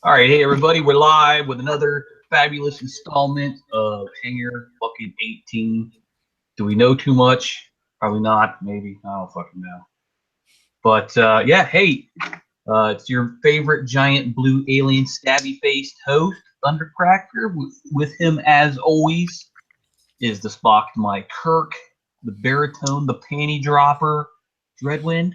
All right, hey everybody, we're live with another fabulous installment of Hangar fucking 18. Do we know too much? Probably not. Maybe I don't fucking know. But yeah, hey, it's your favorite giant blue alien stabby faced host, Thundercracker. With him, as always, is the Spock to my Kirk, the baritone, the panty dropper, Dreadwind.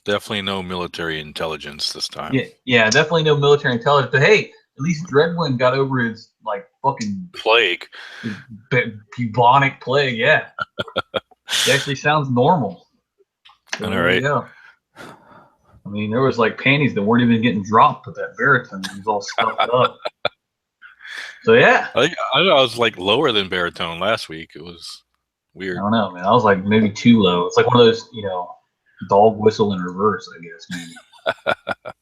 Definitely no military intelligence this time. Yeah, definitely no military intelligence. But hey, at least Dreadwind got over his like fucking Plague. his bubonic plague. Yeah, he actually sounds normal. So All there you right. go. I mean, there was like panties that weren't even getting dropped, but that baritone was all stuffed up. So yeah, I was like lower than baritone last week. It was I weird. don't know, man. I was like maybe too low. It's like one of those, dog whistle in reverse, I guess maybe.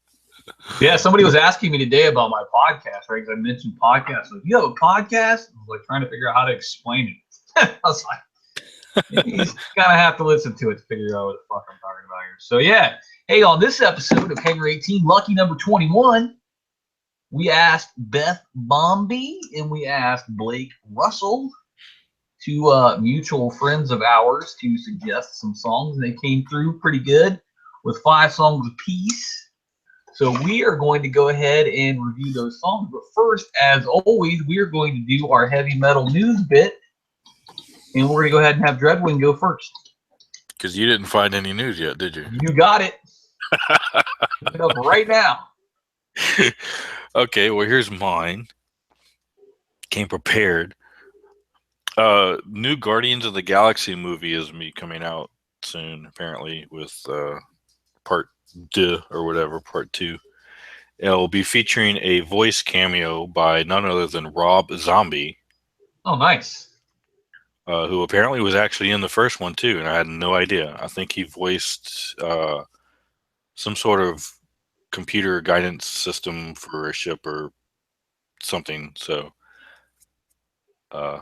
Yeah, somebody was asking me today about my podcast, right? Because I mentioned podcasts. Like, you have a podcast? I was like trying to figure out how to explain it. I was like, you just kind of have to listen to it to figure out what the fuck I'm talking about here. So yeah, hey, on this episode of Hangar 18, lucky number 21, we asked Beth Bombay and we asked Blake Russell, two mutual friends of ours, to suggest some songs, and they came through pretty good with 5 songs apiece. So we are going to go ahead and review those songs. But first, as always, we are going to do our heavy metal news bit. And we're going to go ahead and have Dreadwind go first. Because you didn't find any news yet, did you? You got it. Look it up right now. Okay, well, here's mine. Came prepared. New Guardians of the Galaxy movie is coming out soon, apparently, with part 2 or whatever, part 2. It'll be featuring a voice cameo by none other than Rob Zombie. Oh, nice. Who apparently was actually in the first one too, and I had no idea. I think he voiced some sort of computer guidance system for a ship or something. So I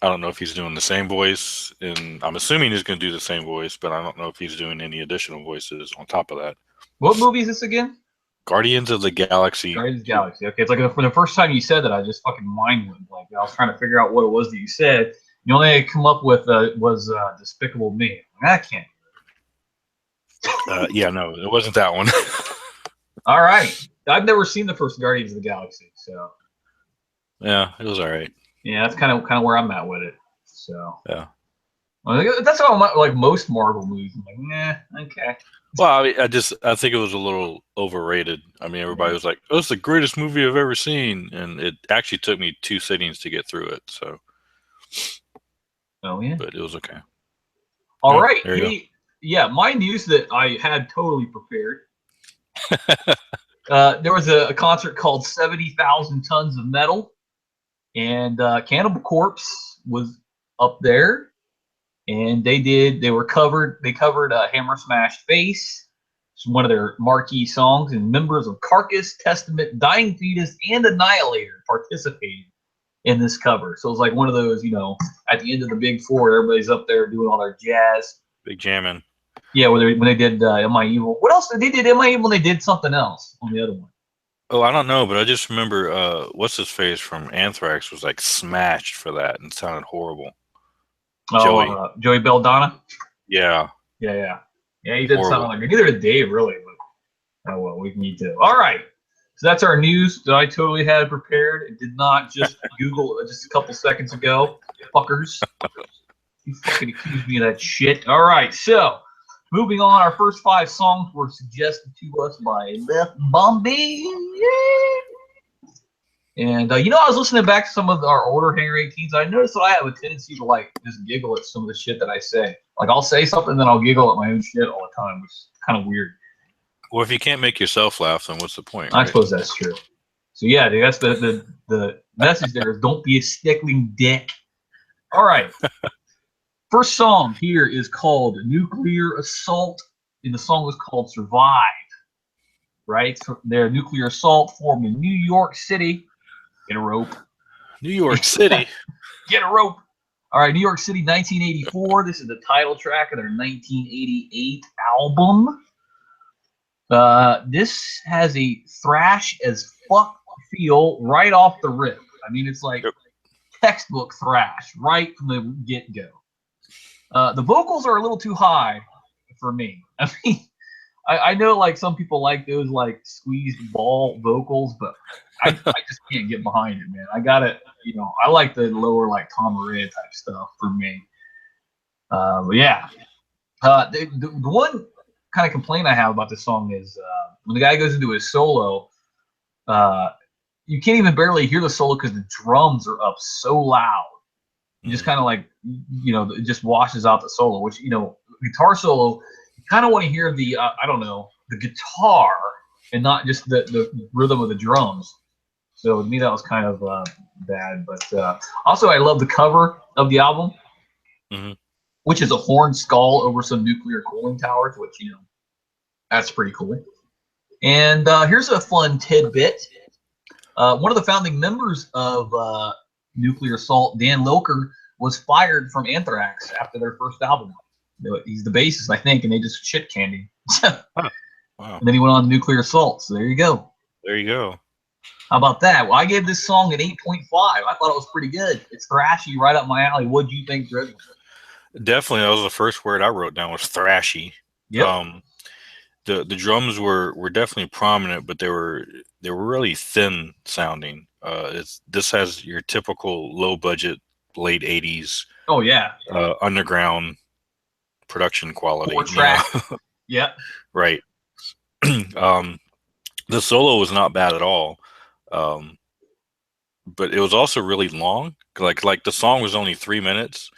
don't know if he's doing the same voice, and I'm assuming he's going to do the same voice, but I don't know if he's doing any additional voices on top of that. What movie is this again? Guardians of the Galaxy. Guardians of the Galaxy. Okay, it's like for the first time you said that, I just fucking mind went blank. I was trying to figure out what it was that you said. The only thing I come up with was Despicable Me. I can't. Yeah, no, it wasn't that one. All right. I've never seen the first Guardians of the Galaxy, so Yeah, it was all right. yeah, that's kind of where I'm at with it. So Yeah. well, that's how I'm like most Marvel movies. I'm like, nah, okay. Well, I mean, I think it was a little overrated. I mean, everybody was like, "Oh, it's the greatest movie I've ever seen," and it actually took me 2 sittings to get through it. So, Oh yeah. but it was okay. All Yeah, right. there you Hey, yeah, my news that I had totally prepared. There was a concert called 70,000 Tons of Metal, and Cannibal Corpse was up there, and they covered Hammer Smash Face. It's one of their marquee songs, and members of Carcass, Testament, Dying Fetus, and Annihilator participated in this cover. So it was like one of those, at the end of the big four, everybody's up there doing all their jazz. Big jamming. Yeah, when they did Am I Evil? What else? They did Am I Evil, and they did something else on the other one. Oh, I don't know, but I just remember what's his face from Anthrax was like smashed for that and sounded horrible. Joey Belladonna. Yeah. Yeah. He didn't sound like neither did Dave really. But oh well, we need to. All right, so that's our news that I totally had prepared. It did not just Google just a couple seconds ago, fuckers. You fucking accused me of that shit. All right, so moving on, our first 5 songs were suggested to us by Beth Bombay. And I was listening back to some of our older Hangar 18s. I noticed that I have a tendency to like just giggle at some of the shit that I say. Like I'll say something, then I'll giggle at my own shit all the time, which is kind of weird. Well, if you can't make yourself laugh, then what's the point? I Right? suppose that's true. So yeah, dude, that's the message there is don't be a stickling dick. All right. First song here is called Nuclear Assault, and the song was called Survive. Right? So their Nuclear Assault formed in New York City. Get a rope. New York City. Get a rope. All right, New York City, 1984. This is the title track of their 1988 album. This has a thrash as fuck feel right off the rip. I mean, it's like textbook thrash right from the get-go. The vocals are a little too high for me. I mean, I know like some people like those like squeezed ball vocals, but I just can't get behind it, man. I gotta, I like the lower like Tom Araya type stuff for me. But yeah, the one kind of complaint I have about this song is when the guy goes into his solo, you can't even barely hear the solo because the drums are up so loud. You just kind of like, it just washes out the solo, which, guitar solo, you kind of want to hear the, I don't know, the guitar and not just the rhythm of the drums. So to me, that was kind of bad. But also, I love the cover of the album, which is a horned skull over some nuclear cooling towers, which, that's pretty cool. And here's a fun tidbit. One of the founding members of Nuclear Assault, Dan Lilker, was fired from Anthrax after their first album. He's the bassist, I think, and they just shit canned him. Wow. And then he went on Nuclear Assault. So there you go. There you go. How about that? Well, I gave this song an 8.5. I thought it was pretty good. It's thrashy, right up my alley. What do you think, Drew? Definitely, that was the first word I wrote down was thrashy. Yep. The drums were definitely prominent, but they were really thin sounding. This has your typical low budget late 80s. Oh yeah. Underground production quality. 4-track. Yep. Right. The solo was not bad at all, but it was also really long. Like the song was only 3 minutes,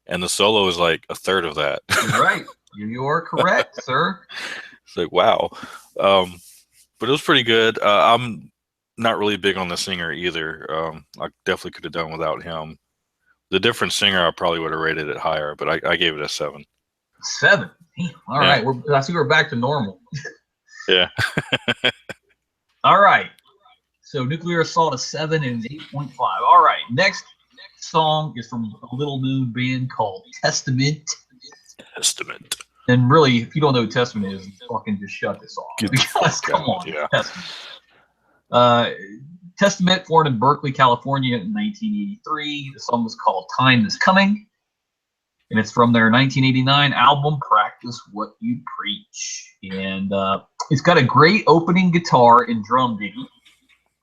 and the solo is like a third of that. Right. You are correct, sir. It's like, wow. But it was pretty good. I'm not really big on the singer either. I definitely could have done without him. The different singer, I probably would have rated it higher, but I gave it a 7. 7. All right. I see we're back to normal. Yeah. All right. So Nuclear Assault is 7 and 8.5. All right. Next song is from a little known band called Testament. Testament. And really, if you don't know who Testament is, fucking just shut this off. Because, come on. Yeah. Testament. Testament, formed in Berkeley, California in 1983. The song was called Time Is Coming. And it's from their 1989 album, Practice What You Preach. And it's got a great opening guitar and drum ditty.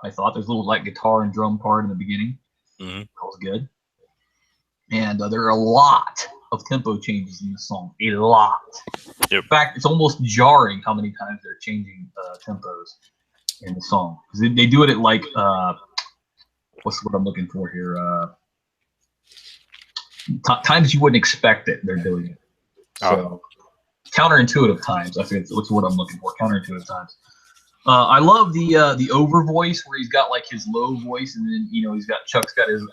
I thought there's a little like guitar and drum part in the beginning. That was good. And there are a lot of tempo changes in the song. A lot. Yep. In fact, it's almost jarring how many times they're changing tempos in the song. Because they do it at like, what's what I'm looking for here? Times you wouldn't expect it, they're doing it. So counterintuitive times. I think that's what I'm looking for. Counterintuitive times. I love the over voice where he's got like his low voice, and then Chuck's got his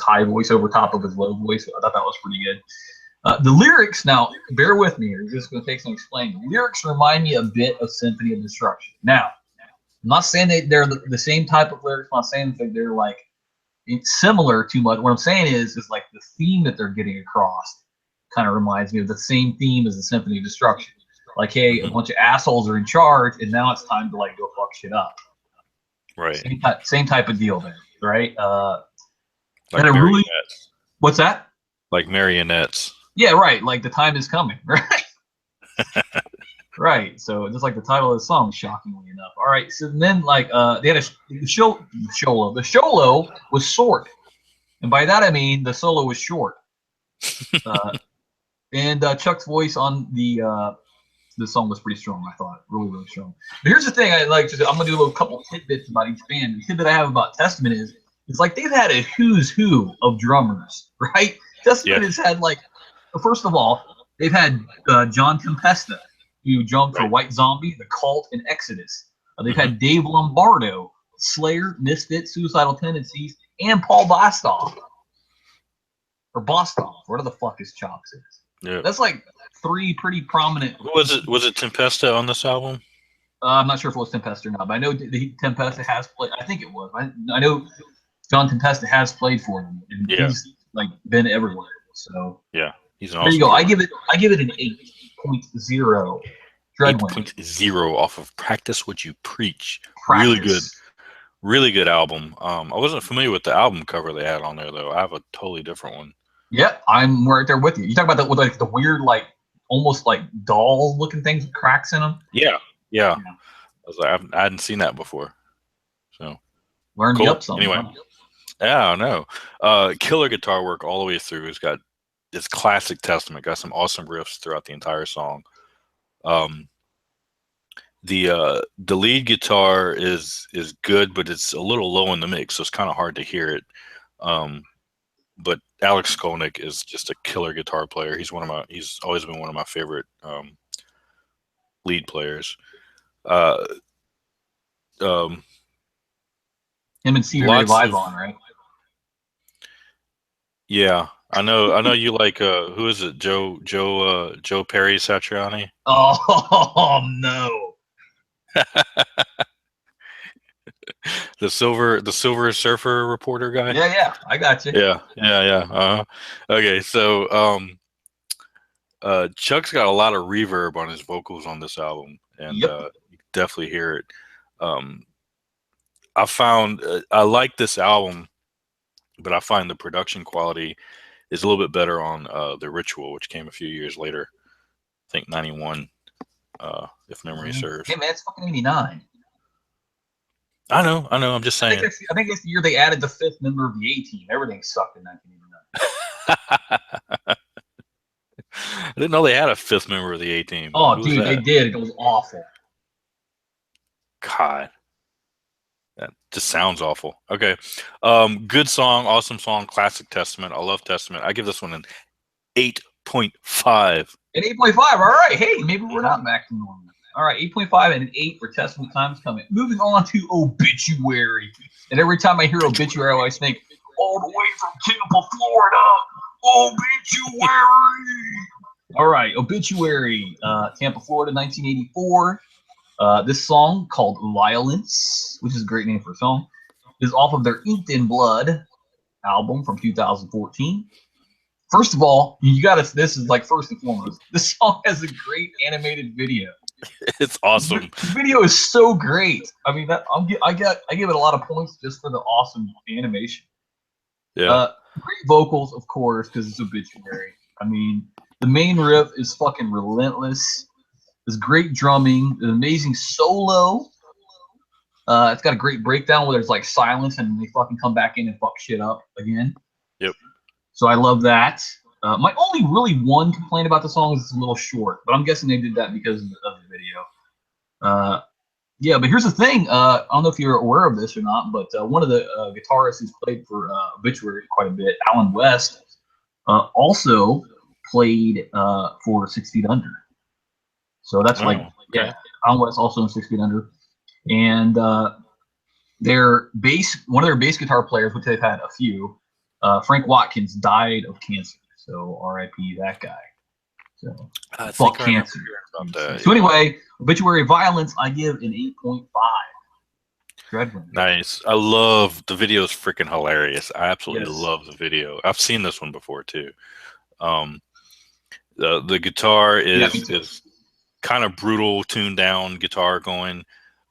high voice over top of his low voice. I thought that was pretty good. The lyrics, now bear with me here. This is going to take some explaining. The lyrics remind me a bit of Symphony of Destruction. Now, I'm not saying that they're the same type of lyrics. I'm not saying that they're like similar too much. What I'm saying is like the theme that they're getting across kind of reminds me of the same theme as the Symphony of Destruction. Like, hey, a bunch of assholes are in charge, and now it's time to like go fuck shit up. Right. Same type of deal there, right? Like marionettes. What's that? Like marionettes. Yeah, right. Like the time is coming, right? Right. So just like the title of the song, shockingly enough. All right. So then, like, they had the solo. The solo was short, and by that I mean the solo was short. And Chuck's voice on the song was pretty strong. I thought really, really strong. But here's the thing: I'm gonna do a couple tidbits about each band. The tidbit I have about Testament is it's like they've had a who's who of drummers, right? Testament has had like, first of all, they've had John Tempesta, who drummed for White Zombie, The Cult, and Exodus. They've had Dave Lombardo, Slayer, Misfits, Suicidal Tendencies, and Paul Bostoff. Or Bostoff, whatever the fuck his chops is. Yeah. That's like 3 pretty prominent. Was it Tempesta on this album? I'm not sure if it was Tempesta or not, but I know Tempesta has played. I think it was. I know John Tempesta has played for them, and he's like been everywhere. So yeah, he's an there you go. I give it an 8.0. Dreadwind. 8.0 off of Practice What You Preach. Practice. Really good album. I wasn't familiar with the album cover they had on there though. I have a totally different one. Yep, I'm right there with you. You talk about with like the weird, like almost like doll looking things with cracks in them. Yeah. I was like, I hadn't seen that before. So learned cool. you up something. Anyway, yeah, I know. Killer guitar work all the way through. It's got this classic Testament. Got some awesome riffs throughout the entire song. The lead guitar is good, but it's a little low in the mix, so it's kind of hard to hear it. But Alex Skolnick is just a killer guitar player. He's always been one of my favorite lead players. Him and Stevie Ray live on, right? Yeah, I know you like who is it? Joe Perry Satriani? Oh no. the Silver Surfer reporter guy. Yeah, I got you. Yeah. Okay, so Chuck's got a lot of reverb on his vocals on this album, and you can definitely hear it. I found I like this album, but I find the production quality is a little bit better on The Ritual, which came a few years later. I think 91, if memory serves. Hey man, it's fucking 89. I know. I'm just saying. I think it's the year they added the 5th member of the A-Team. Everything sucked in 1989. I didn't know they had a 5th member of the A-Team. Oh, dude, they did. It was awful. God. That just sounds awful. Okay. Good song, awesome song, classic Testament. I love Testament. I give this one an 8.5. An 8.5. All right. Hey, maybe we're not back to normal. All right, 8.5 and an 8 for Testament Time's Coming. Moving on to Obituary. And every time I hear Obituary, I always think, all the way from Tampa, Florida, Obituary. All right, Obituary, Tampa, Florida, 1984. This song called Violence, which is a great name for a song, is off of their Inked in Blood album from 2014. First of all, this is like first and foremost, this song has a great animated video. It's awesome. The video is so great. I mean, I give it a lot of points just for the awesome animation. Yeah. Great vocals, of course, because it's Obituary. I mean, the main riff is fucking relentless. There's great drumming, an amazing solo. It's got a great breakdown where there's like silence and they fucking come back in and fuck shit up again. Yep. So I love that. My only really one complaint about the song is it's a little short, but I'm guessing they did that because of the video. Yeah, but here's the thing. I don't know if you're aware of this or not, but one of the guitarists who's played for Obituary quite a bit, Alan West, also played for 6 Feet Under. So that's Alan West also in 6 Feet Under. And one of their bass guitar players, which they've had a few, Frank Watkins, died of cancer. So R.I.P. that guy. So fuck cancer. So anyway, Obituary Violence, I give an 8.5. Dreadwind. Nice. I love the video. Is freaking hilarious. I absolutely love the video. I've seen this one before too. The guitar is kind of brutal, tuned down guitar going.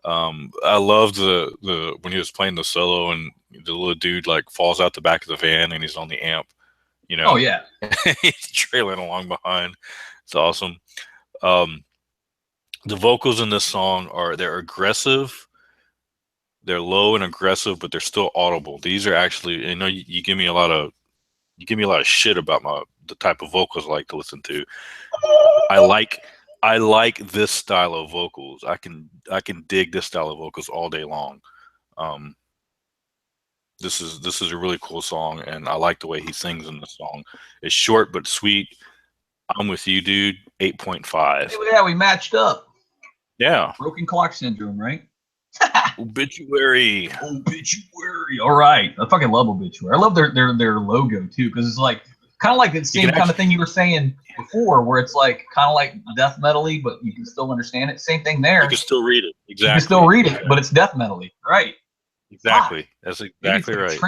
I love the when he was playing the solo and the little dude like falls out the back of the van and he's on the amp. You know, oh yeah, he's trailing along behind. It's awesome. The vocals in this song they're aggressive, they're low and aggressive, but they're still audible. These are actually, you give me a lot of shit about the type of vocals I like to listen to. I like this style of vocals. I can dig this style of vocals all day long. This is a really cool song, and I like the way he sings in the song. It's short but sweet. I'm with you, dude. 8.5. Yeah, we matched up. Yeah. Broken clock syndrome, right? Obituary. All right. I fucking love Obituary. I love their logo too, because it's like kind of like the same kind of thing you were saying before, where it's like kind of like death metal-y, but you can still understand it. Same thing there. You can still read it. Exactly. You can still read it, but it's death metal-y, right? Exactly. That's exactly right.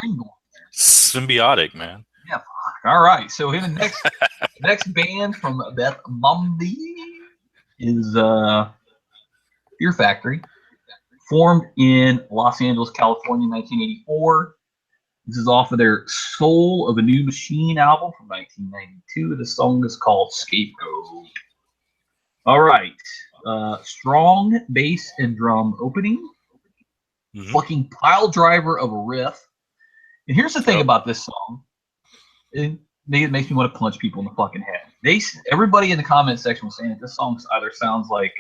Symbiotic, man. Yeah. All right. So here the next band from Beth Mumby. is Fear Factory, formed in Los Angeles, California, 1984. This is off of their Soul of a New Machine album from 1992. The song is called Scapegoat. All right. Strong bass and drum opening. Fucking pile driver of a riff. And here's the thing about this song. It makes me want to punch people in the fucking head. Everybody in the comment section was saying that this song either sounds like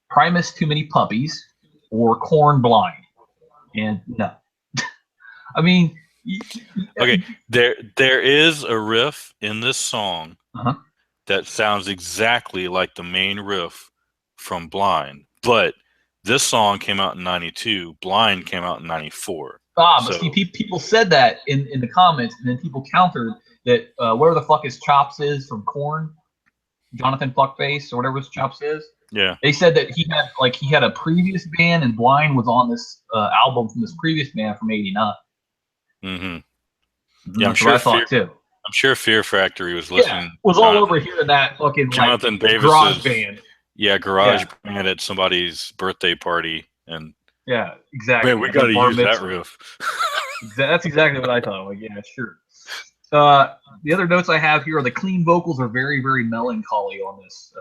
Primus Too Many Puppies or Korn Blind. And no. I mean, okay, there is a riff in this song that sounds exactly like the main riff from Blind, but this song came out in 92. Blind came out in 94. But see, people said that in the comments, and then people countered that whatever the fuck his Chops is from Korn, Jonathan Fuckface or whatever his Chops is. Yeah, they said that he had a previous band, and Blind was on this album from this previous band from '89. Yeah, I'm sure. I thought too. I'm sure Fear Factory was listening. Yeah, was all over hearing that fucking Jonathan Davis's garage band. Yeah, garage band at somebody's birthday party, and yeah, exactly. Man, we got to use that riff. That's exactly what I thought. Like, yeah, sure. The other notes I have here are the clean vocals are very, very melancholy on this,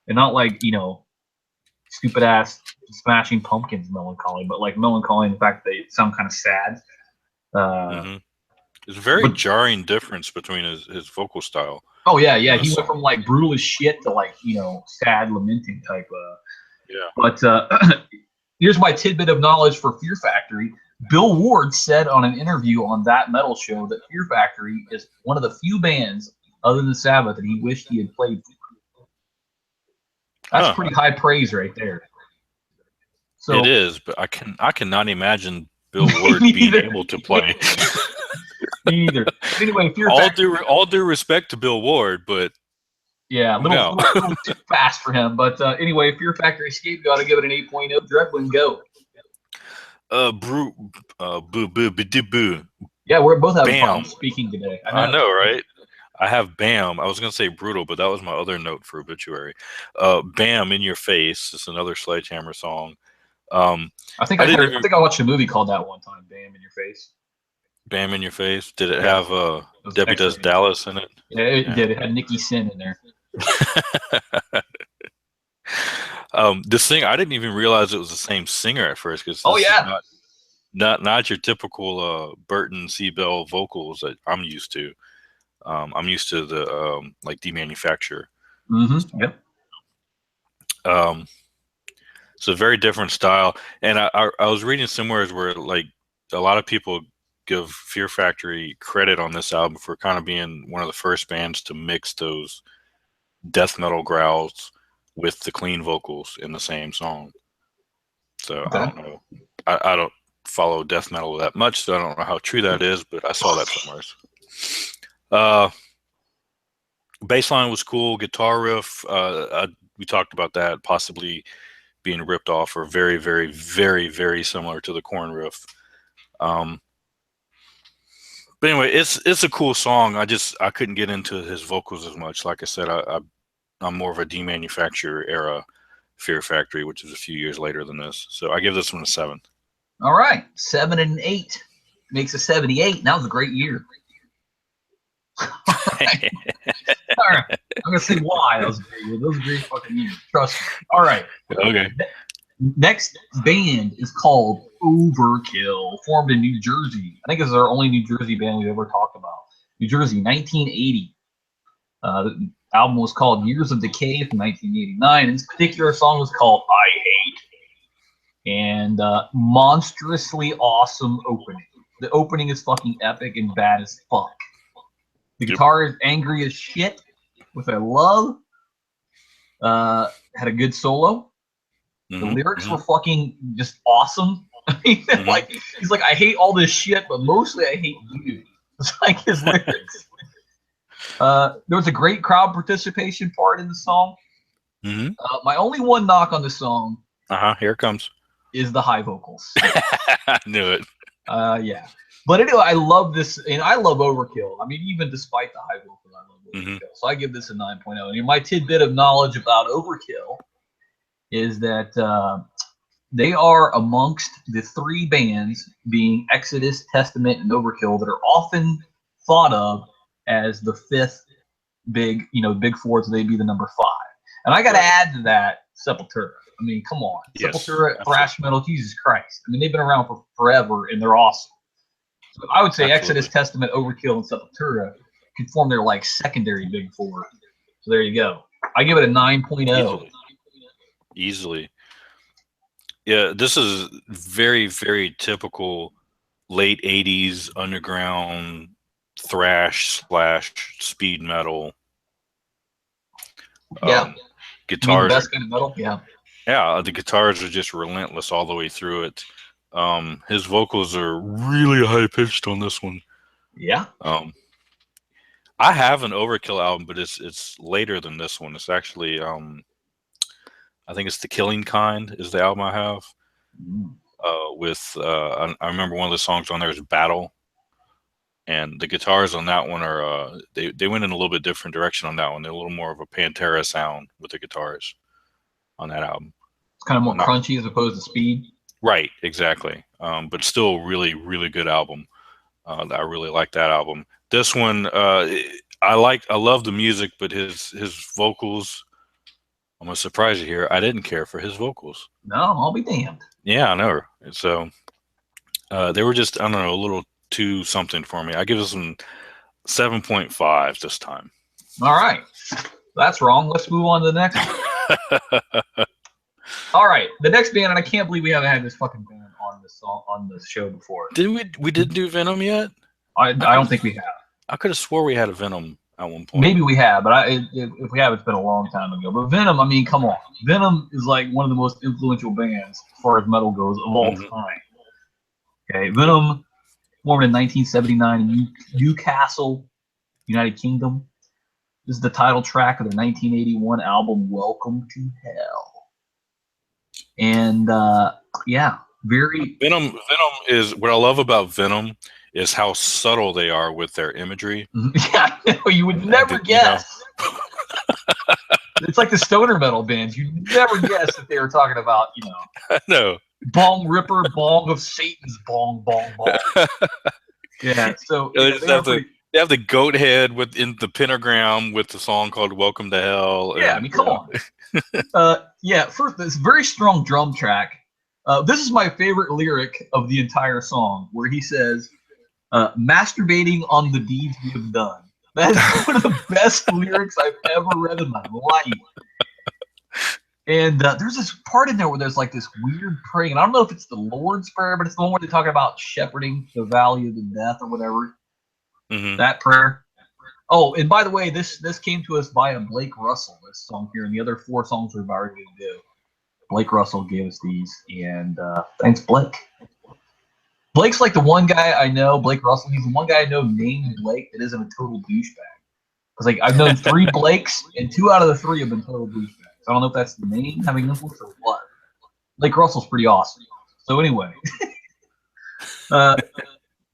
and not like stupid ass Smashing Pumpkins melancholy, but like melancholy in the fact that they sound kind of sad. There's a very jarring difference between his vocal style. Oh yeah. He went from like brutal as shit to like sad, lamenting type. But here's my tidbit of knowledge for Fear Factory. Bill Ward said on an interview on That Metal Show that Fear Factory is one of the few bands other than Sabbath that he wished he had played for. That's pretty high praise right there. So it is, but I cannot imagine Bill Ward being able to play. Me either. Anyway, all due respect to Bill Ward, but yeah, a little too fast for him. But anyway, Fear Factory Scapegoat, I give it an 8.0. Dreadwind, go. Boo. Yeah, we're both having problems speaking today. I know, right? I have Bam. I was going to say Brutal, but that was my other note for Obituary. Bam, In Your Face. It's another Sledgehammer song. I think I watched a movie called that one time, Bam, In Your Face. Bam, In Your Face. Did it have Debbie Does Dallas in it? Yeah, it did. It had Nikki Sin in there. This thing, I didn't even realize it was the same singer at first. Cause not your typical Burton C. Bell vocals that I'm used to. I'm used to the like demanufacture. Yep. It's a very different style, and I was reading somewhere where like a lot of people give Fear Factory credit on this album for kind of being one of the first bands to mix those death metal growls with the clean vocals in the same song. So I don't know. I don't follow death metal that much, so I don't know how true that is, but I saw that somewhere. Bassline was cool. Guitar riff, we talked about that possibly being ripped off or very, very, very, very similar to the Korn riff. But anyway, it's a cool song. I couldn't get into his vocals as much. Like I said, I'm more of a demanufacture era Fear Factory, which is a few years later than this. So I give this one a 7. All right, 7 and 8 makes a 78. That was a great year. All right. I'm gonna say why that was a great year. That was a great fucking year. Trust me. All right. Okay. Next band is called Overkill, formed in New Jersey. I think this is our only New Jersey band we've ever talked about. New Jersey, 1980. The album was called Years of Decay from 1989. And this particular song was called I Hate. And monstrously awesome opening. The opening is fucking epic and bad as fuck. The guitar is angry as shit, which I love. Had a good solo. The lyrics were fucking just awesome. I mean, like he's like, I hate all this shit, but mostly I hate you. It's like his lyrics. There was a great crowd participation part in the song. My only one knock on the song. Here it comes. Is the high vocals. I knew it. Yeah. But anyway, I love this, and I love Overkill. I mean, even despite the high vocals, I love Overkill. Mm-hmm. So I give this a 9.0. And my tidbit of knowledge about Overkill is that they are amongst the three bands, being Exodus, Testament, and Overkill, that are often thought of as the fifth big four, so they'd be the number 5. And I got to add to that Sepultura. I mean, come on. Yes, Sepultura, thrash metal, Jesus Christ. I mean, they've been around for forever, and they're awesome. So I would say Exodus, Testament, Overkill, and Sepultura could form their like secondary big four. So there you go. I give it a 9.0. Easily. Yeah, this is very, very typical late 80s underground thrash / speed metal. Yeah. Guitars. The best kind of metal? Yeah. Yeah, the guitars are just relentless all the way through it. His vocals are really high pitched on this one. Yeah. I have an Overkill album, but it's later than this one. It's actually I think it's The Killing Kind is the album I have. I remember one of the songs on there is Battle, and the guitars on that one are they went in a little bit different direction on that one. They're a little more of a Pantera sound with the guitars on that album. It's kind of more crunchy as opposed to speed. Right, exactly. But still really, really good album. I really like that album. This one, I love the music, but his vocals, I'm gonna surprise you here. I didn't care for his vocals. No, I'll be damned. Yeah, I know. So they were just, I don't know, a little too something for me. I give this one 7.5 this time. All right. That's wrong. Let's move on to the next one. All right. The next band, and I can't believe we haven't had this fucking band on this show before. Did we didn't do Venom yet? I don't think we have. I could have swore we had a Venom at one point. Maybe we have, but if we have, it's been a long time ago. But Venom, I mean, come on. Venom is like one of the most influential bands as far as metal goes of all time. Okay, Venom, formed in 1979 in Newcastle, United Kingdom. This is the title track of their 1981 album, Welcome to Hell. And yeah, very Venom is what I love about Venom is how subtle they are with their imagery. Yeah, you would never guess. It's like the stoner metal bands. You never guess that they were talking about, I know. Bong Ripper, Bong of Satan's Bong, Bong, Bong. Yeah, so they have the goat head within the pentagram with the song called Welcome to Hell. Yeah, I mean, come on. Yeah, first, this very strong drum track. This is my favorite lyric of the entire song, where he says, masturbating on the deeds we have done. That is one of the best lyrics I've ever read in my life. And there's this part in there where there's like this weird praying. And I don't know if it's the Lord's Prayer, but it's the one where they talk about shepherding the valley of the death or whatever. Mm-hmm. That prayer. Oh, and by the way, this came to us via Blake Russell, this song here, and the other 4 songs we've already going to do. Blake Russell gave us these, and thanks, Blake. Blake's like the one guy I know, Blake Russell, he's the one guy I know named Blake that isn't a total douchebag. Because like I've known 3 Blakes, and 2 out of the 3 have been total douchebags. I don't know if that's the name having influence or what. Blake Russell's pretty awesome. So anyway,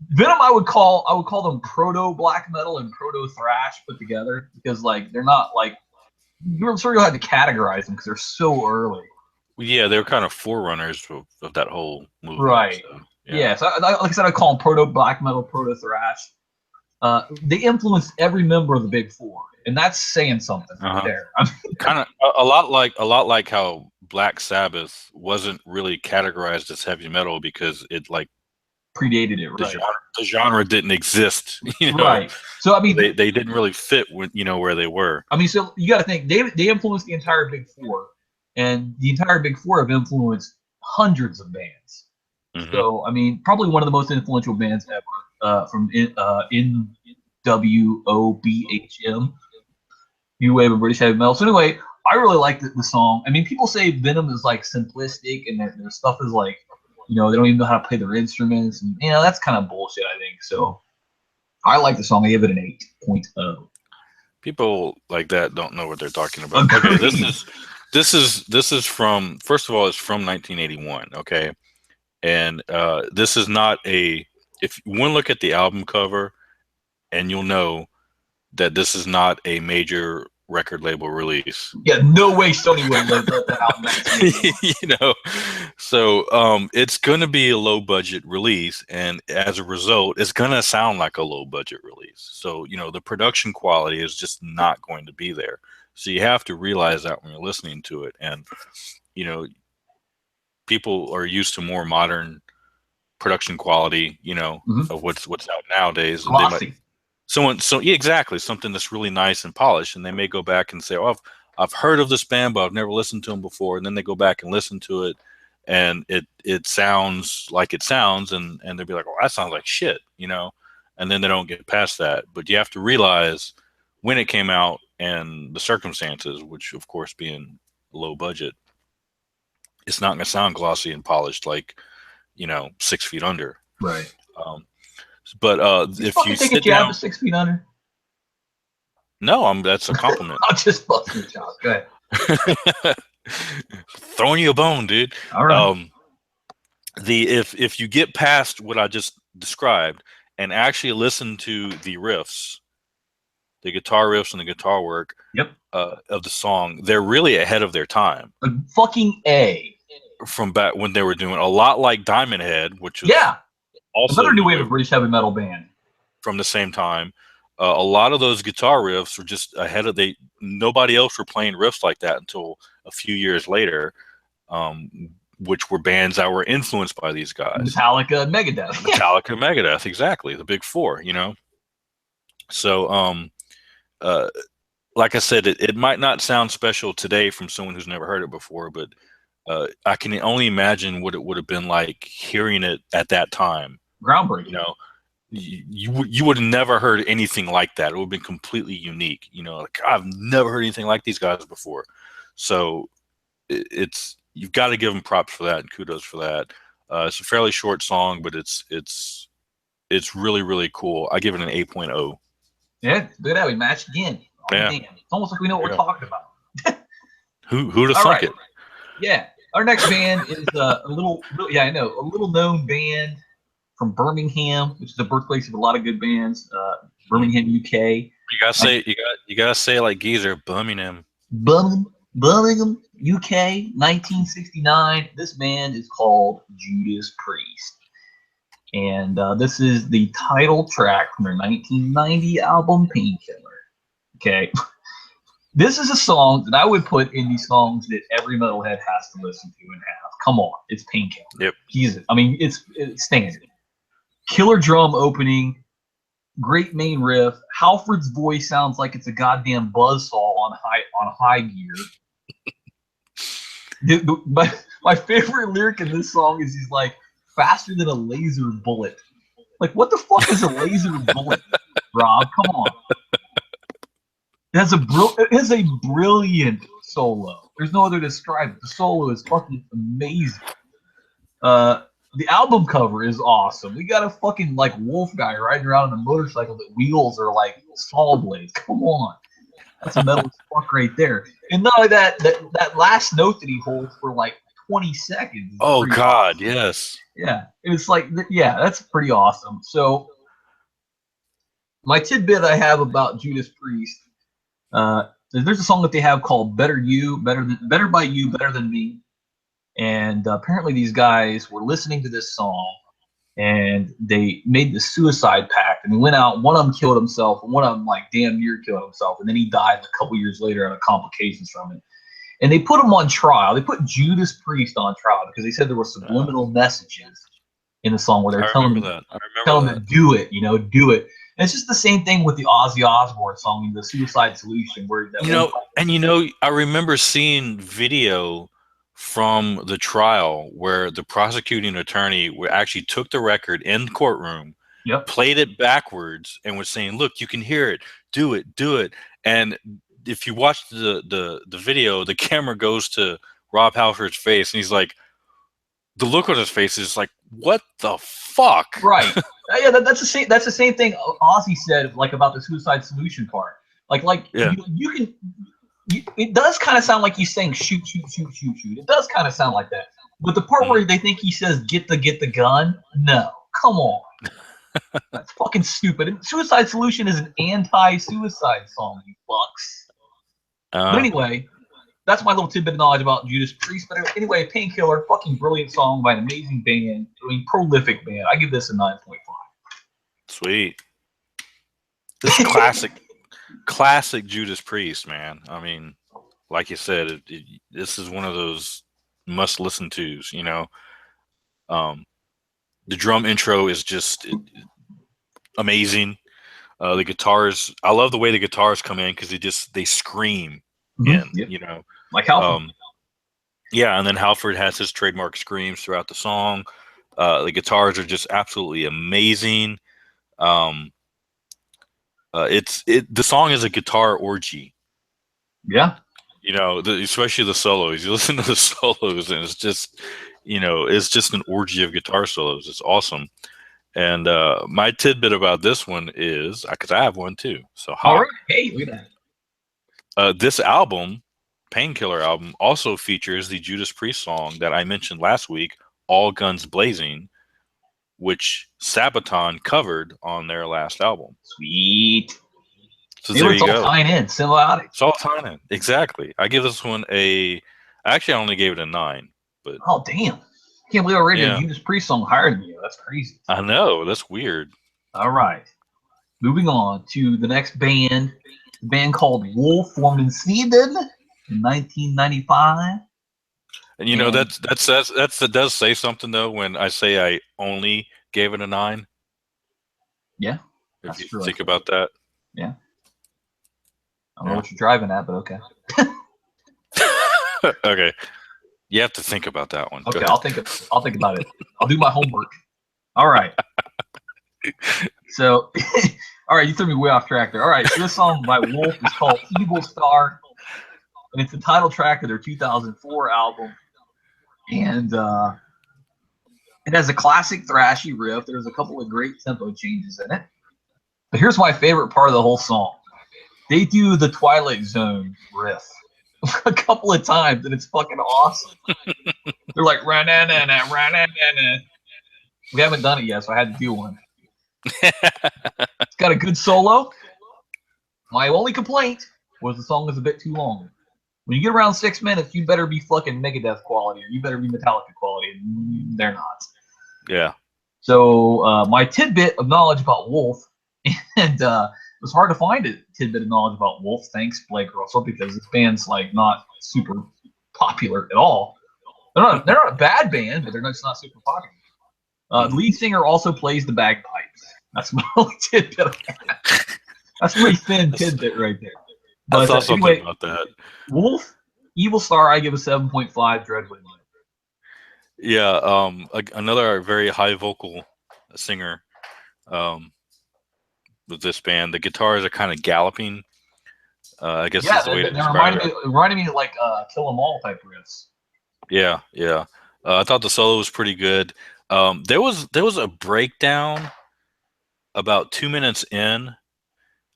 Venom, I would call them proto black metal and proto thrash put together, because like they're not like, you're sort of had to categorize them because they're so early. Yeah, they're kind of forerunners of that whole movement. Right. So, yeah. So like I said, I call them proto black metal, proto thrash. They influenced every member of the Big Four, and that's saying something there. Kind of a lot like how Black Sabbath wasn't really categorized as heavy metal because it like predated it. Right. The genre didn't exist. Right. So I mean, they didn't really fit with where they were. I mean, so you got to think they influenced the entire Big Four, and the entire Big Four have influenced hundreds of bands. Mm-hmm. So I mean, probably one of the most influential bands ever from NWOBHM, New Wave of British Heavy Metal. So anyway, I really like the song. I mean, people say Venom is like simplistic and that their stuff is like, they don't even know how to play their instruments, and that's kind of bullshit, I think. So I like the song. I give it an 8.0. People like that don't know what they're talking about. Okay, this is from, first of all, it's from 1981. Okay, and this is not a if one look at the album cover, and you'll know that this is not a major record label release. Yeah, no way Sony would have let that out in 1981. You know, so it's going to be a low budget release, and as a result, it's going to sound like a low budget release. So you know, the production quality is just not going to be there. So you have to realize that when you're listening to it, and you know, people are used to more modern production quality, you know, of what's out nowadays, and Glossy. yeah, exactly, something that's really nice and polished, and they may go back and say, "Oh, I've heard of this band, but I've never listened to them before." And then they go back and listen to it, and it sounds like it sounds, and they'll be like, "Oh, that sounds like shit," you know, and then they don't get past that. But you have to realize when it came out and the circumstances, which of course being low budget, it's not going to sound glossy and polished like, you know, 6 Feet Under. Right. But if you take sit a jab down, at 6 Feet Under. No, that's a compliment. I'll just bust your chops. Go ahead. Throwing you a bone, dude. All right. If you get past what I just described and actually listen to the riffs, the guitar riffs and the guitar work of the song, they're really ahead of their time. Fucking A. From back when they were doing a lot like Diamond Head, which was also another new wave of British heavy metal band from the same time. A lot of those guitar riffs were just ahead of nobody else were playing riffs like that until a few years later, which were bands that were influenced by these guys. Metallica, Megadeth, exactly, the big four, you know. So, like I said, it might not sound special today from someone who's never heard it before, but I can only imagine what it would have been like hearing it at that time. Groundbreaking. You know, you would have never heard anything like that. It would have been completely unique. You know, like I've never heard anything like these guys before. So you've got to give them props for that and kudos for that. It's a fairly short song, but it's really, really cool. I give it an 8.0. Yeah, look at that. We matched again. Oh, yeah. Damn. It's almost like we know what we're talking about. Who'd have thunk it? Yeah. Our next band is a little known band from Birmingham, which is the birthplace of a lot of good bands. Birmingham, UK. You gotta say it like geezer, Birmingham. Birmingham, UK, 1969. This band is called Judas Priest. And this is the title track from their 1990 album Painkiller. Okay. This is a song that I would put in the songs that every metalhead has to listen to and have. Come on, it's Painkiller. Yep. Jesus. I mean, it's standard. Killer drum opening, great main riff. Halford's voice sounds like it's a goddamn buzzsaw on high gear. My favorite lyric in this song is he's like, faster than a laser bullet. Like, what the fuck is a laser bullet, Rob? Come on. It has a brilliant solo. There's no other to describe it. The solo is fucking amazing. The album cover is awesome. We got a fucking like wolf guy riding around on a motorcycle that wheels are like saw blades. Come on. That's a metal as fuck right there. And not only that last note that he holds for like 20 seconds. Oh God, awesome. yes. Yeah. It's like, yeah, that's pretty awesome. So my tidbit I have about Judas Priest, there's a song that they have called Better by You, Better Than Me. And apparently these guys were listening to this song and they made the suicide pact and they went out. One of them killed himself and one of them like damn near killed himself. And then he died a couple years later out of complications from it. And they put him on trial. They put Judas Priest on trial because they said there were subliminal messages in the song where they're telling him to do it, do it. And it's just the same thing with the Ozzy Osbourne song, The Suicide Solution, where I remember seeing video from the trial where the prosecuting attorney actually took the record in the courtroom, played it backwards, and was saying, "Look, you can hear it. Do it." And if you watch the video, the camera goes to Rob Halford's face, and he's like, the look on his face is like, "What the fuck?" Right? Yeah, that's the same thing Ozzy said like about the Suicide Solution part. You can. It does kind of sound like he's saying shoot. It does kind of sound like that. But the part where they think he says get the gun, no, come on. That's fucking stupid. And Suicide Solution is an anti-suicide song, you fucks. But anyway, that's my little tidbit of knowledge about Judas Priest. But anyway, Painkiller, fucking brilliant song by an amazing band. I mean, prolific band. I give this a 9.5. Sweet. This is classic Judas Priest, man. I mean, like you said, this is one of those must listen tos. You know, the drum intro is just amazing. The guitars, I love the way the guitars come in because they scream in. Yep. You know, like Halford. Yeah, and then Halford has his trademark screams throughout the song. The guitars are just absolutely amazing. The song is a guitar orgy. Yeah. You know, especially the solos. You listen to the solos, and it's just, it's just an orgy of guitar solos. It's awesome. And my tidbit about this one is because I have one too. So, all right, hey, look at that. This album, Painkiller album, also features the Judas Priest song that I mentioned last week, "All Guns Blazing," which Sabaton covered on their last album. Sweet. So there you go. Tying in, symbiotic. It's all tying in. Exactly. I give this one actually I only gave it a 9. But oh damn. I can't believe I rated a Judas Priest song higher than you. That's crazy. I know. That's weird. All right. Moving on to the next band. A band called Wolf, formed in Sweden in 1995. And that does say something though when I say I only gave it a 9. Yeah. If you think about that. Yeah. I don't know what you're driving at, but okay. Okay. You have to think about that one. Okay, I'll think about it. I'll do my homework. All right. So, all right, you threw me way off track there. All right, so this song by Wolf is called Evil Star, and it's the title track of their 2004 album. And it has a classic thrashy riff. There's a couple of great tempo changes in it. But here's my favorite part of the whole song. They do the Twilight Zone riff a couple of times, and it's fucking awesome. They're like, ra-na-na-na, ra-na-na-na. We haven't done it yet, so I had to do one. It's got a good solo. My only complaint was the song was a bit too long. When you get around 6 minutes, you better be fucking Megadeth quality, or you better be Metallica quality. They're not. Yeah. So my tidbit of knowledge about Wolf, and it was hard to find a tidbit of knowledge about Wolf. Thanks, Blake Russell, because this band's like not super popular at all. They're not a bad band, but they're just not super popular. The lead singer also plays the bagpipes. That's my only tidbit. That's a pretty thin tidbit right there. But I thought something about that. Wolf, Evil Star, I give a 7.5. Dreadwood. Yeah, another very high vocal singer with this band. The guitars are kind of galloping. I guess that's the way to describe it. It reminded me of like Kill 'Em All type riffs. Yeah. I thought the solo was pretty good. There was a breakdown about 2 minutes in.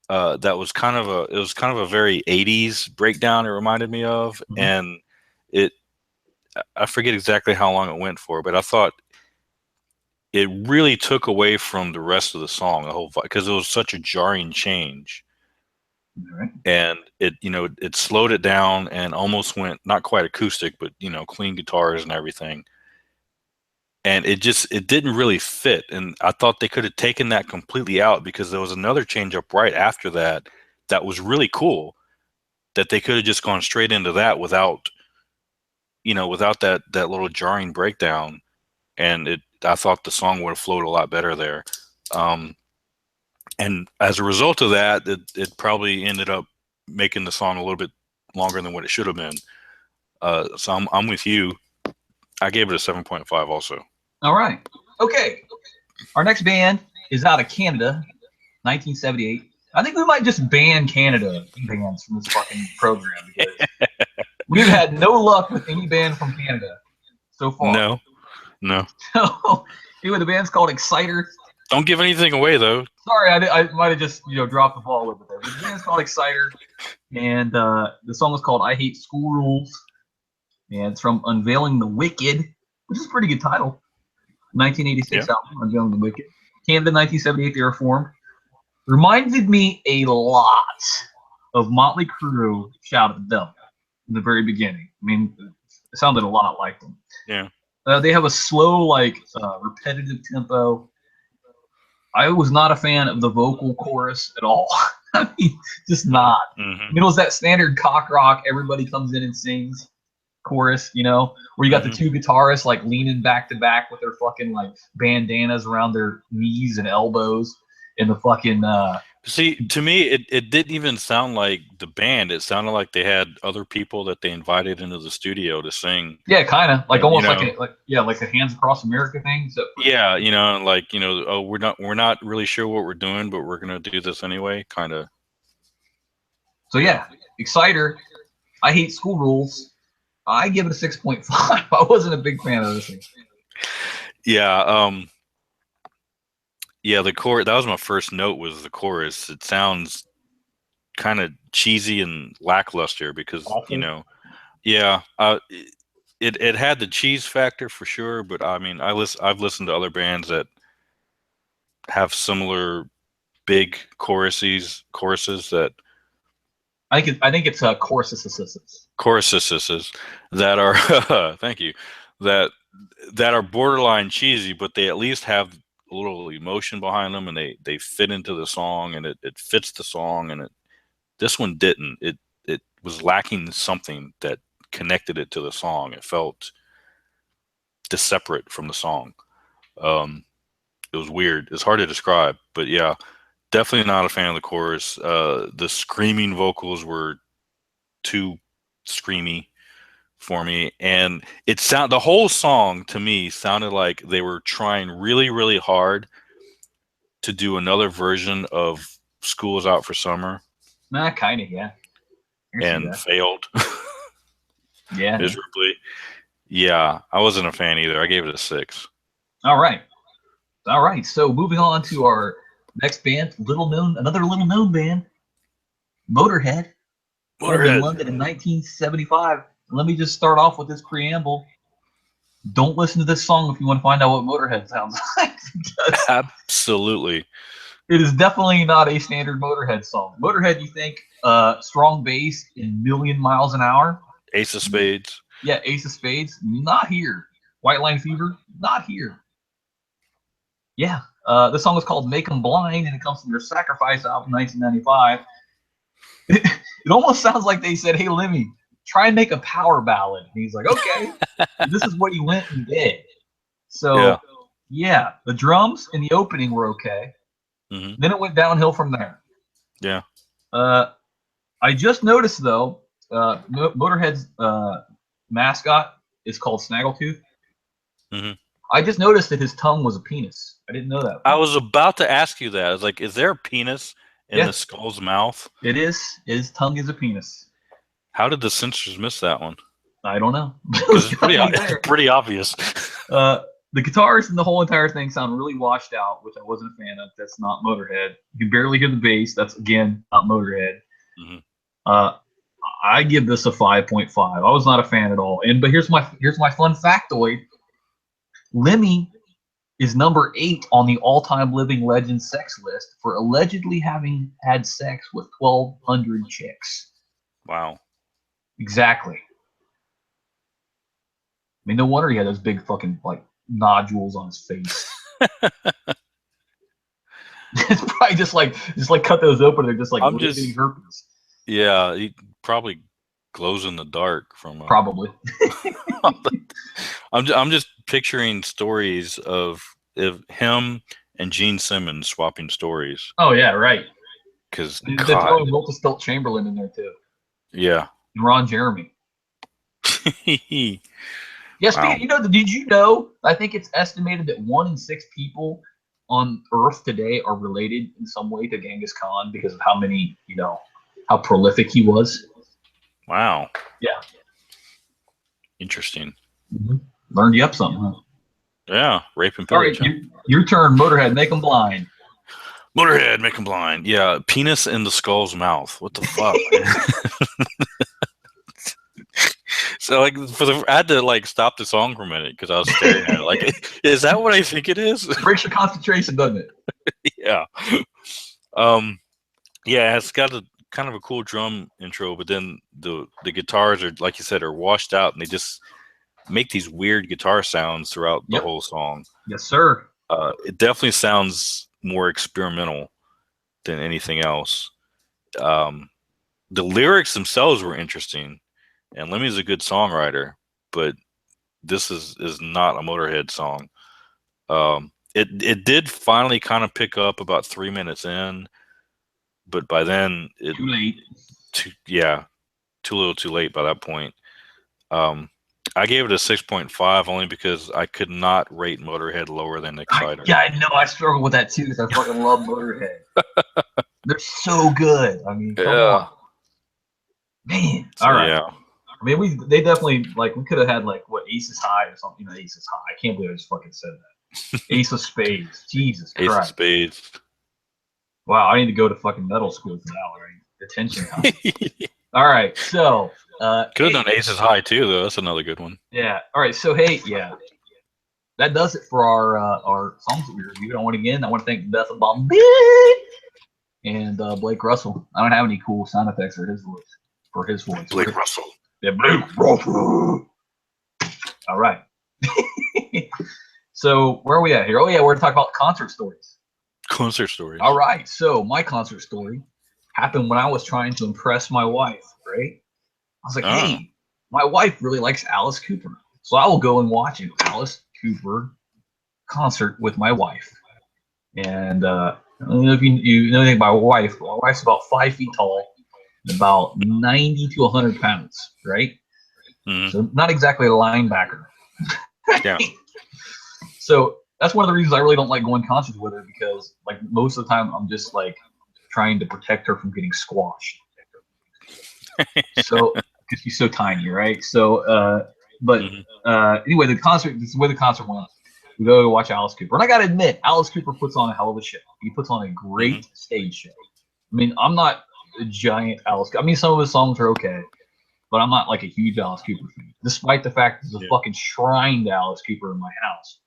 That was kind of a very 80s breakdown. It reminded me of, and I forget exactly how long it went for, but I thought it really took away from the rest of the song, because it was such a jarring change. Right. And it slowed it down and almost went not quite acoustic, but clean guitars and everything. And it didn't really fit. And I thought they could have taken that completely out, because there was another change up right after that was really cool, that they could have just gone straight into that without that little jarring breakdown. And I thought the song would have flowed a lot better there. And as a result of that, it probably ended up making the song a little bit longer than what it should have been. So I'm with you. I gave it a 7.5 also. All right. Okay. Our next band is out of Canada, 1978. I think we might just ban Canada bands from this fucking program, because we've had no luck with any band from Canada so far. No. So anyway, the band's called Exciter. Don't give anything away, though. Sorry, I might have just dropped the ball over there. But the band's called Exciter, and the song is called "I Hate School Rules," and it's from Unveiling the Wicked, which is a pretty good title. 1986 album, Unveiling the Wicked. Canada, 1978, they were formed. Reminded me a lot of Motley Crue, Shout at the Devil, in the very beginning. I mean, it sounded a lot like them. Yeah. They have a slow, like, repetitive tempo. I was not a fan of the vocal chorus at all. I mean, just not. Mm-hmm. I mean, it was that standard cock rock, everybody comes in and sings chorus, you know, where you got the two guitarists like leaning back to back with their fucking like bandanas around their knees and elbows, and the fucking See, to me, it didn't even sound like the band. It sounded like they had other people that they invited into the studio to sing. Yeah, kind of like almost know, like the Hands Across America thing. So yeah, you know, like, you know, oh, we're not really sure what we're doing, but we're gonna do this anyway, kind of. So yeah, Exciter. I hate School Rules. I give it a 6.5. I wasn't a big fan of this thing. Yeah, yeah, the chorus, that was my first note, was the chorus. It sounds kind of cheesy and lackluster because, Awful. you know, yeah, it had the cheese factor for sure, but I mean, I've listened to other bands that have similar big choruses that I think it's choruses that are thank you, that are borderline cheesy, but they at least have a little emotion behind them, and they fit into the song, and it fits the song, and this one didn't. It was lacking something that connected it to the song. It felt separate from the song. It was weird. It's hard to describe, but yeah, definitely not a fan of the chorus. The screaming vocals were too screamy for me, and the whole song to me sounded like they were trying really, really hard to do another version of School Is Out for Summer. Nah, kind of, yeah. And failed. Yeah. Miserably. Yeah, I wasn't a fan either. I gave it a 6. All right. So moving on to our next band, another little known band, Motorhead. Formed in London in 1975. Let me just start off with this preamble. Don't listen to this song if you want to find out what Motorhead sounds like. Absolutely. It is definitely not a standard Motorhead song. Motorhead, you think strong bass in million miles an hour. Ace of Spades. Yeah, Ace of Spades. Not here. White Line Fever. Not here. Yeah. This song is called Make 'Em Blind, and it comes from their Sacrifice album, 1995. It almost sounds like they said, hey, Lemmy, try and make a power ballad. And he's like, okay. This is what he went and did. So, yeah, the drums in the opening were okay. Mm-hmm. Then it went downhill from there. Yeah. I just noticed, though, Motorhead's mascot is called Snaggletooth. Mm-hmm. I just noticed that his tongue was a penis. I didn't know that. I was about to ask you that. I was like, is there a penis in the skull's mouth? It is. His tongue is a penis. How did the censors miss that one? I don't know. It's pretty obvious. The guitars and the whole entire thing sound really washed out, which I wasn't a fan of. That's not Motorhead. You can barely hear the bass. That's, again, not Motorhead. Mm-hmm. I give this a 5.5. I was not a fan at all. But here's my fun factoid. Lemmy is number 8 on the all-time living legend sex list for allegedly having had sex with 1,200 chicks. Wow. Exactly. I mean, no wonder he had those big fucking like nodules on his face. It's probably just like cut those open. They're just like herpes. Yeah, he probably glows in the dark from probably. I'm just picturing stories of him and Gene Simmons swapping stories. Oh yeah, right. Because they're throwing Multistilt Chamberlain in there too. Yeah. And Ron Jeremy. Yes, wow. Did you know? I think it's estimated that 1 in 6 people on Earth today are related in some way to Genghis Khan because of how many, how prolific he was. Wow. Yeah. Interesting. Mm-hmm. Learned you up something, huh? Yeah, rape and pillage. All right, your turn. Motorhead, Make 'Em Blind. Motorhead, Make 'Em Blind. Yeah, penis in the skull's mouth. What the fuck? So like I had to like stop the song for a minute because I was staring at it. Like, is that what I think it is? It breaks your concentration, doesn't it? Yeah. Yeah, it's got a kind of a cool drum intro, but then the guitars are, like you said, are washed out, and they just make these weird guitar sounds throughout the whole song. Yes, sir. It definitely sounds more experimental than anything else. The lyrics themselves were interesting, and Lemmy's a good songwriter, but this is not a Motorhead song. It did finally kind of pick up about 3 minutes in, but by then Too late. too little too late by that point. I gave it a 6.5 only because I could not rate Motorhead lower than Exciter. I know. I struggle with that too because I fucking love Motorhead. They're so good. I mean, come on. Man. So, all right. Yeah. I mean, they definitely, like, we could have had, like, what, Aces High or something. Aces High. I can't believe I just fucking said that. Ace of Spades. Jesus Christ. Ace of Spades. Wow, I need to go to fucking metal school for that, right? Attention. All right, so could have done Aces High too, though. That's another good one. Yeah. All right. So that does it for our songs that we reviewed. I want to thank Beth Bombay and Blake Russell. I don't have any cool sound effects for his voice. Blake Russell. Yeah, Blake Russell. All right. So where are we at here? Oh yeah, we're gonna talk about concert stories. Concert stories. All right. So my concert story happened when I was trying to impress my wife. Right. I was like, hey, my wife really likes Alice Cooper, so I will go and watch an Alice Cooper concert with my wife. And I don't know if you know anything about my wife, but my wife's about 5 feet tall, and about 90 to 100 pounds, right? Mm-hmm. So not exactly a linebacker. Yeah. So that's one of the reasons I really don't like going concerts with her, because like most of the time I'm just like trying to protect her from getting squashed. So because she's so tiny, right? So anyway, this is where the concert went. We go to watch Alice Cooper, and I gotta admit, Alice Cooper puts on a hell of a show. He puts on a great stage show. I mean, I'm not a giant Alice. I mean, some of his songs are okay, but I'm not like a huge Alice Cooper fan, despite the fact there's a fucking shrine to Alice Cooper in my house.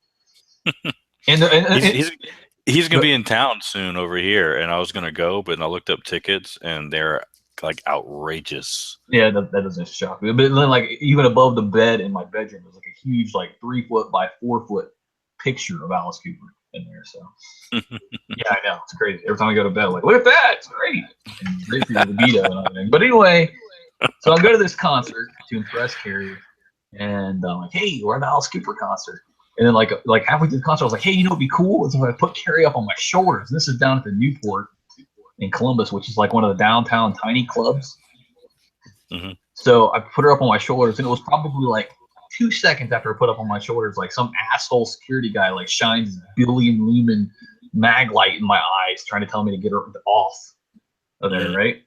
He's gonna be in town soon over here, and I was gonna go, but I looked up tickets, and they're like outrageous. Yeah, that doesn't shock me. But then, like, even above the bed in my bedroom, there's like a huge, like 3 foot by 4 foot picture of Alice Cooper in there. So yeah, I know, it's crazy. Every time I go to bed, I'm like, look at that, it's great. And great for your libido and everything. But anyway, so I go to this concert to impress Carrie, and I'm like, hey, we're at the Alice Cooper concert. And then like halfway through the concert, I was like, hey, you know what'd be cool? Is if I put Carrie up on my shoulders. And this is down at the Newport in Columbus, which is like one of the downtown tiny clubs. Mm-hmm. So I put her up on my shoulders, and it was probably like 2 seconds after I put up on my shoulders, like some asshole security guy like shines billion lumen mag light in my eyes, trying to tell me to get her off of there, right?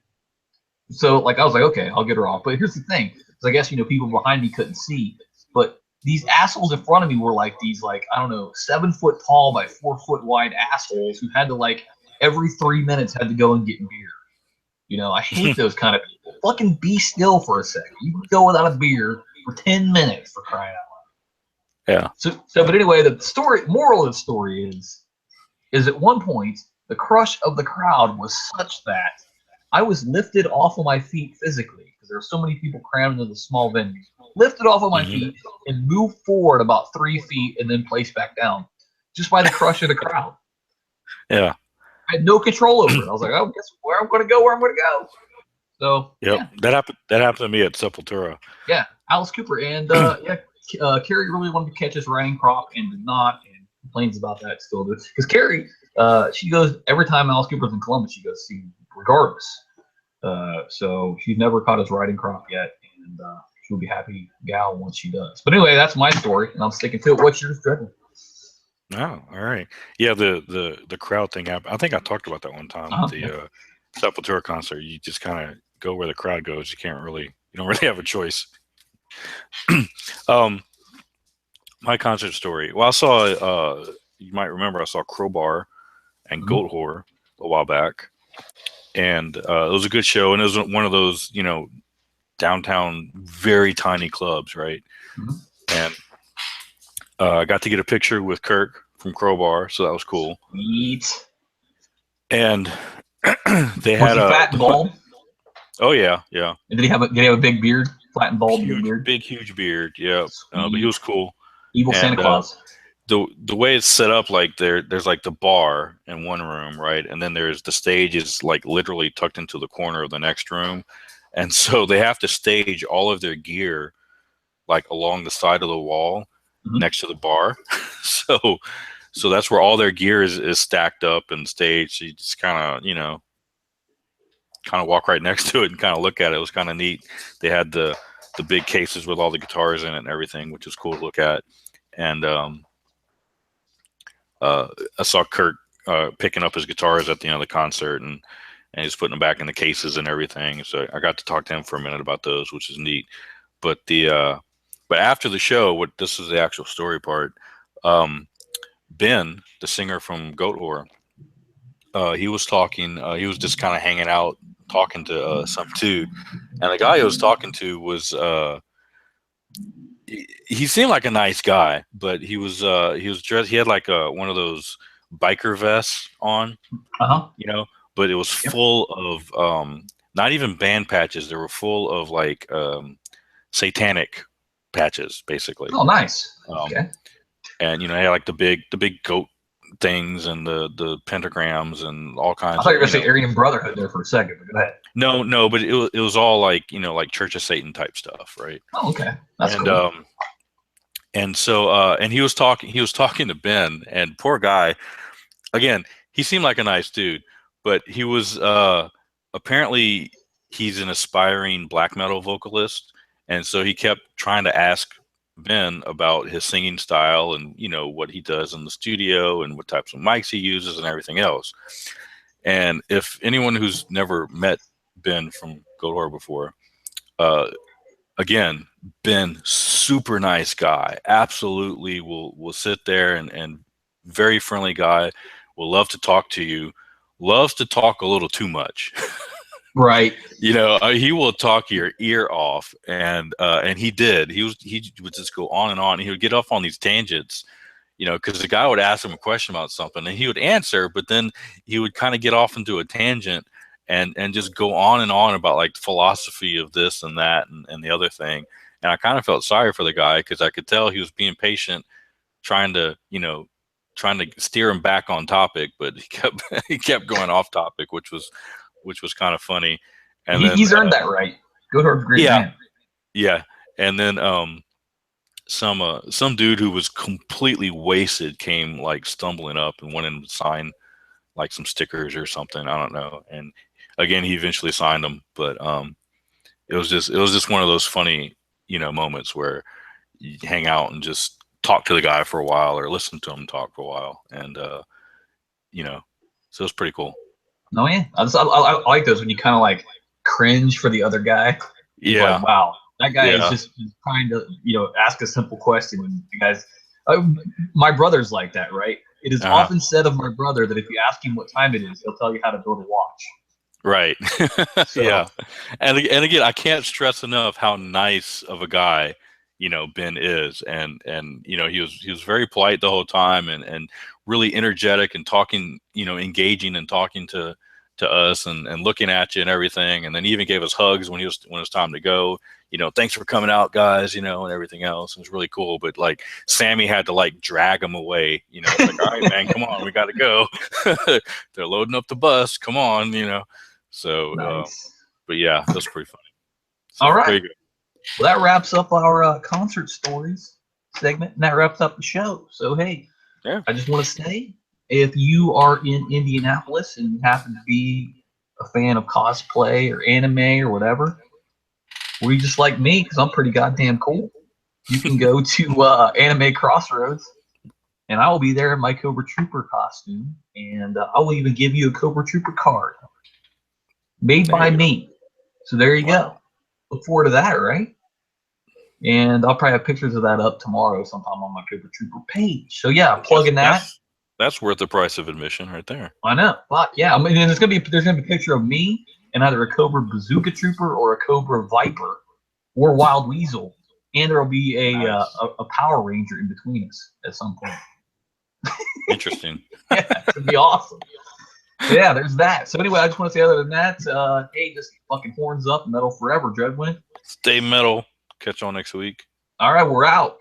So like I was like, okay, I'll get her off. But here's the thing, because I guess people behind me couldn't see, but these assholes in front of me were like these, like, I don't know, 7 foot tall by 4 foot wide assholes who had to, like, every 3 minutes had to go and get beer. I hate those kind of people. Fucking be still for a second. You can go without a beer for 10 minutes, for crying out loud. Yeah. So but anyway, the moral of the story is at one point the crush of the crowd was such that I was lifted off of my feet physically, because there were so many people crammed into the small venue. Lifted off of my feet and moved forward about 3 feet and then placed back down, just by the crush of the crowd. Yeah. I had no control over it. I was like, oh, guess where I'm going to go. So yeah, that happened to me at Sepultura. Yeah, Alice Cooper, and Carrie really wanted to catch his riding crop and did not, and complains about that still. Because Carrie, she goes every time Alice Cooper's in Columbus, she goes see him regardless. So she's never caught his riding crop yet, and she'll be happy gal once she does. But anyway, that's my story, and I'm sticking to it. What's yours, Dreadful? Oh, all right. Yeah, the crowd thing happened. I think I talked about that one time at the Sepultura concert. You just kind of go where the crowd goes. You don't really have a choice. My concert story. Well, I saw, you might remember, I saw Crowbar and Goat Whore a while back, and it was a good show. And it was one of those, downtown, very tiny clubs, right? Mhm. And I got to get a picture with Kirk from Crowbar, so that was cool. Sweet. And they Was had he fat and bald? Oh yeah, yeah. And did he have a big beard? Flat and bald, big beard. Huge beard. Yeah, but he Sweet. was cool. Evil Santa And Claus. the way it's set up, like there's like the bar in one room, right, and then there's the stage is like literally tucked into the corner of the next room, and so they have to stage all of their gear like along the side of the wall next to the bar. so that's where all their gear is stacked up and staged. So you just kind of walk right next to it and kind of look at it. It was kind of neat. They had the big cases with all the guitars in it and everything, which was cool to look at. And I saw Kurt picking up his guitars at the end of the concert, and he's putting them back in the cases and everything. So I got to talk to him for a minute about those, which is neat. But but after the show, this is the actual story part. Ben, the singer from Goat Whore, he was talking. He was just kind of hanging out, talking to some dude, and the guy he was talking to was he seemed like a nice guy, but he was dressed. He had like one of those biker vests on, but it was full of not even band patches. They were full of like satanic patches, basically. Oh, nice. Okay. And he had like the big goat things and the pentagrams and all kinds. I thought you were going to say Aryan Brotherhood there for a second. But go ahead. No, but it was all like like Church of Satan type stuff, right? Oh, okay, that's cool. And so and he was talking to Ben, and poor guy, again, he seemed like a nice dude, but he was apparently he's an aspiring black metal vocalist, and so he kept trying to ask Ben about his singing style and what he does in the studio and what types of mics he uses and everything else. And if anyone who's never met Ben from Goat Whore before, again, Ben, super nice guy, absolutely will sit there and very friendly guy, will love to talk to you, loves to talk a little too much. Right. He will talk your ear off, and he did. He would just go on and on. He would get off on these tangents, because the guy would ask him a question about something, and he would answer, but then he would kind of get off into a tangent and just go on and on about like the philosophy of this and that and the other thing. And I kind of felt sorry for the guy because I could tell he was being patient, trying to steer him back on topic, but he kept going off topic, which was kind of funny. And he's earned that right. Goat Whore's a great man. Yeah. And then some dude who was completely wasted came like stumbling up and wanted to sign like some stickers or something. I don't know. And again, he eventually signed them, but it was just one of those funny moments where you hang out and just talk to the guy for a while or listen to him talk for a while, and so it was pretty cool. No, yeah, I like those when you kind of like cringe for the other guy. Yeah. Like, wow, that guy is just trying to ask a simple question, and you guys, my brother's like that, right? It is often said of my brother that if you ask him what time it is, he'll tell you how to build a watch. Right. Yeah. And again, I can't stress enough how nice of a guy Ben is, and he was very polite the whole time and really energetic and talking, engaging and talking to us and looking at you and everything, and then he even gave us hugs when it was time to go. Thanks for coming out, guys, and everything else. It was really cool. But like Sammy had to like drag him away. It's like, all right, man, come on, we got to go. They're loading up the bus. Come on, So, nice. But yeah, that's pretty funny. So, all right. Well, that wraps up our concert stories segment, and that wraps up the show. So, hey, I just want to say, if you are in Indianapolis and you happen to be a fan of cosplay or anime or whatever, or you just like me, because I'm pretty goddamn cool, you can go to Anime Crossroads, and I will be there in my Cobra Trooper costume, and I will even give you a Cobra Trooper card made by me. So there you go. Look forward to that, right? And I'll probably have pictures of that up tomorrow sometime on my Cobra Trooper page. So yeah, plugging that. That's worth the price of admission right there. I know. But yeah, I mean, there's gonna be a picture of me and either a Cobra Bazooka Trooper or a Cobra Viper or Wild Weasel, and there'll be Nice. a Power Ranger in between us at some point. Interesting. Yeah, it'd be awesome. So yeah, there's that. So anyway, I just want to say, other than that, hey, just fucking horns up, metal forever, Dreadwind. Stay metal. Catch y'all next week. All right, we're out.